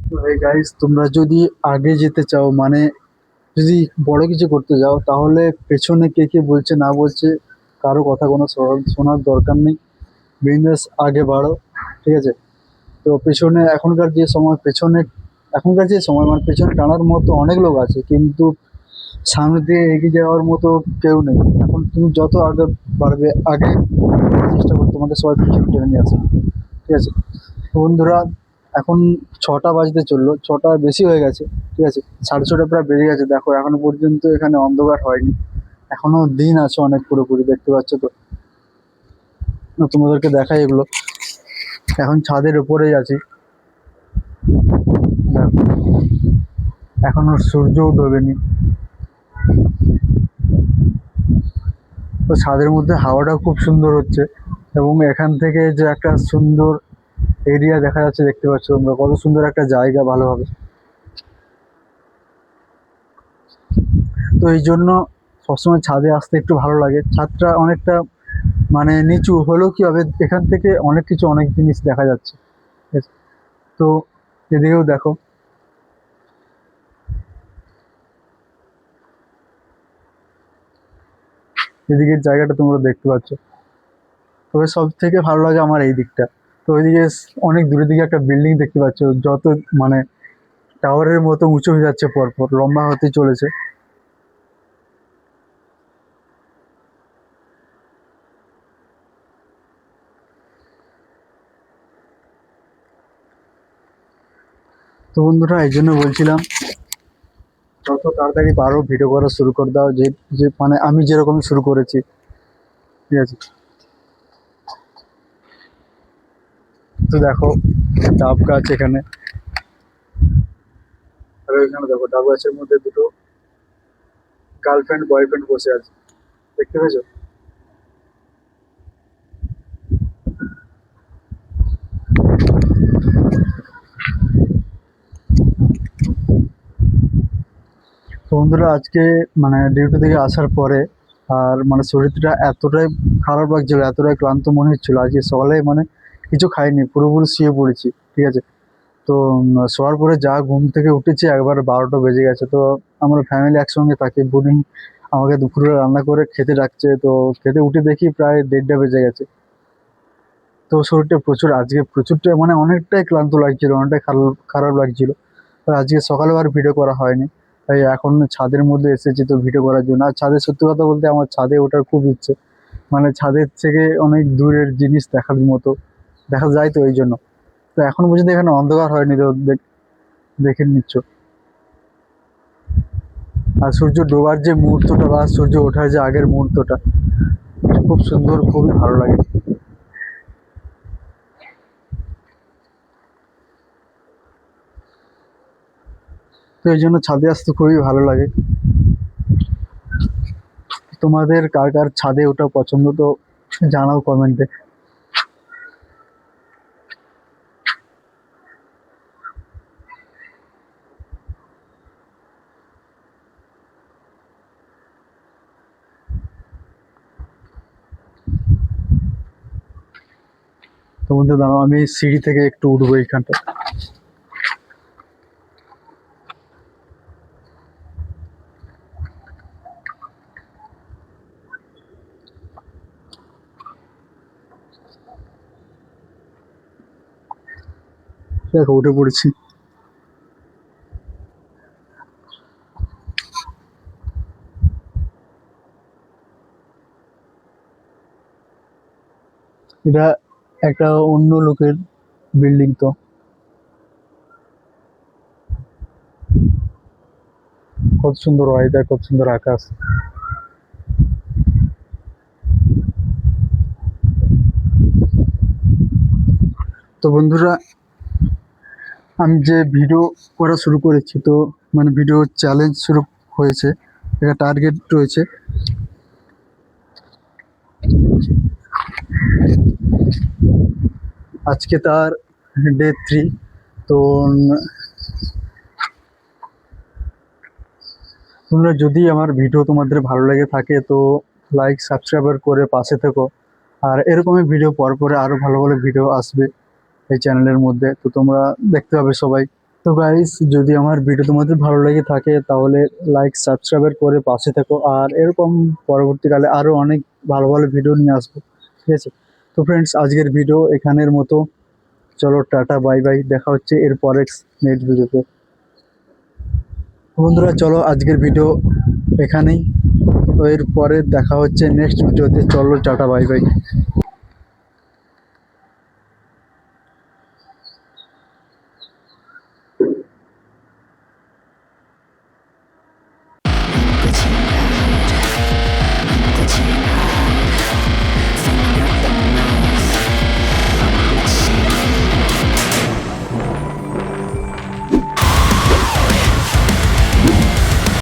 তো গাইস, তোমরা যদি আগে যেতে চাও, মানে যদি বড় কিছু করতে যাও, তাহলে পেছনে কে কে বলছে না বলছে কারো কথা কোনো শোনার দরকার নেই। বিজনেস আগে বাড়ো, ঠিক আছে? তো পেছনে এখনকার যে সময় মানে পেছনে টানার মতো অনেক লোক আছে, কিন্তু সামনে দিয়ে এগিয়ে যাওয়ার মতো কেউ নেই। এখন তুমি যত আগে বাড়বে, আগে চেষ্টা করো তোমাদের সবাই পিছনে টেনে নিয়ে আসবে, ঠিক আছে? তো বন্ধুরা, এখন 6টা বাজতে চললো, 6টা বেশি হয়ে গেছে, ঠিক আছে? 6:30 প্রায় বেজে গেছে। দেখো এখনো পর্যন্ত এখানে অন্ধকার হয়নি, এখনো দিন আছে অনেক, পুরোপুরি দেখতে পাচ্ছ তো। না, তোমাদেরকে দেখাই এগুলো। এখন ছাদের উপরেই আছি, দেখো এখনো সূর্যও ডোবেনি। তো ছাদের মধ্যে হাওয়াটাও খুব সুন্দর হচ্ছে, এবং এখান থেকে যে একটা সুন্দর এরিয়া দেখা যাচ্ছে, দেখতে পাচ্ছ তোমরা কত সুন্দর একটা জায়গা, ভালোভাবে। তো এই জন্য সবসময় ছাদে আসতে একটু ভালো লাগে। ছাদটা অনেকটা মানে নিচু হলেও কি হবে, এখান থেকে অনেক কিছু, অনেক জিনিস দেখা যাচ্ছে, ঠিক আছে? তো এদিকেও দেখো, এদিকের জায়গাটা তোমরা দেখতে পাচ্ছ। তবে সব থেকে ভালো লাগে আমার এই দিকটা। তো ওইদিকে অনেক দূরের দিকে একটা বিল্ডিং দেখতে পাচ্ছ, যত মানে টাওয়ারের মতো উঁচু হয়ে যাচ্ছে, পরপর লম্বা হতে চলেছে। তো বন্ধুরা, এই জন্য বলছিলাম, যত তাড়াতাড়ি পারো ভিডিও করা শুরু করে দাও, যে যে মানে আমি যেরকম শুরু করেছি, ঠিক আছে? তো দেখো ডাব গাছ এখানে, আর ওইখানে দেখো ডাব গাছের মধ্যে দুটো গার্লফ্রেন্ড বয়ফ্রেন্ড বসে আছে, দেখতে পেয়েছো? তো বন্ধুরা, আজকে মানে ডিউটি থেকে আসার পরে আর মানে শরীরটা এতটাই খারাপ লাগছিল, এতটাই ক্লান্ত মনে হচ্ছিল, আজকে সকালে মানে কিছু খাইনি, পুরোপুরি শুয়ে পড়েছি, ঠিক আছে? তো শোয়ার পরে যা ঘুম থেকে উঠেছি, একবার 12টা বেজে গেছে। তো আমরা ফ্যামিলি একসঙ্গে থাকি, বোনই আমাকে দুপুরে রান্না করে খেতে ডাকছে। তো খেতে উঠে দেখি প্রায় 1:30টা বেজে গেছে। তো শরীরটা প্রচুর, আজকে প্রচুরটা মানে অনেকটাই ক্লান্ত লাগছিল, অনেকটাই খারাপ খারাপ লাগছিল। তো আজকে সকালে আর ভিডিও করা হয়নি, তাই এখন ছাদের মধ্যে এসেছি তো ভিডিও করার জন্য। আর ছাদে, সত্যি কথা বলতে, আমার ছাদে ওঠার খুব ইচ্ছে, মানে ছাদের থেকে অনেক দূরের জিনিস দেখার মতো দেখা যায়, তো এই জন্য। তো এখন পর্যন্ত এখানে অন্ধকার হয়নি, তো দেখে নিচ্ছ। আর সূর্য ডোবার যে মুহূর্তটা বা সূর্য ওঠার যে আগের মুহূর্তটা, খুব সুন্দর, খুবই ভালো লাগে। তো এই জন্য ছাদে আসতে খুবই ভালো লাগে। তোমাদের কার কার ছাদে ওঠা পছন্দ, তো জানাও কমেন্টে। তোমাদের দাঁড়াও, আমি সিঁড়ি থেকে একটু উঠবো এইখানটা। দেখো উঠে পড়েছি। এটা একটা অন্য লোকের বিল্ডিং। তো কত সুন্দর ওয়েদার, কত সুন্দর আকাশ। তো বন্ধুরা, আমি যে ভিডিও করা শুরু করেছি, তো মানে ভিডিও চ্যালেঞ্জ শুরু হয়েছে, একটা টার্গেট রয়েছে। আজকে তার ডে 3। তো তোমরা যদি আমার ভিডিও তোমাদের ভালো লেগে থাকে, তো লাইক সাবস্ক্রাইব করে পাশে থেকো। আর এরকমই ভিডিও পর পরে আরো ভালো ভালো ভিডিও আসবে এই চ্যানেলের মধ্যে, তো তোমরা দেখতে পাবে সবাই। তো গাইস, যদি আমার ভিডিও তোমাদের ভালো লেগে থাকে তাহলে লাইক সাবস্ক্রাইব করে পাশে থেকো, আর এরকম পরবর্তীকালে আরো অনেক ভালো ভালো ভিডিও নিয়ে আসবো। ঠিক আছে? তো ফ্রেন্ডস, আজকের ভিডিও এখানের মতো। চলো টাটা বাই বাই, দেখা হচ্ছে এর পরের নেক্সট ভিডিওতে। বন্ধুরা চলো, আজকের ভিডিও এখানেই। তো এর পরে দেখা হচ্ছে নেক্সট ভিডিওতে। চলো টাটা বাই বাই।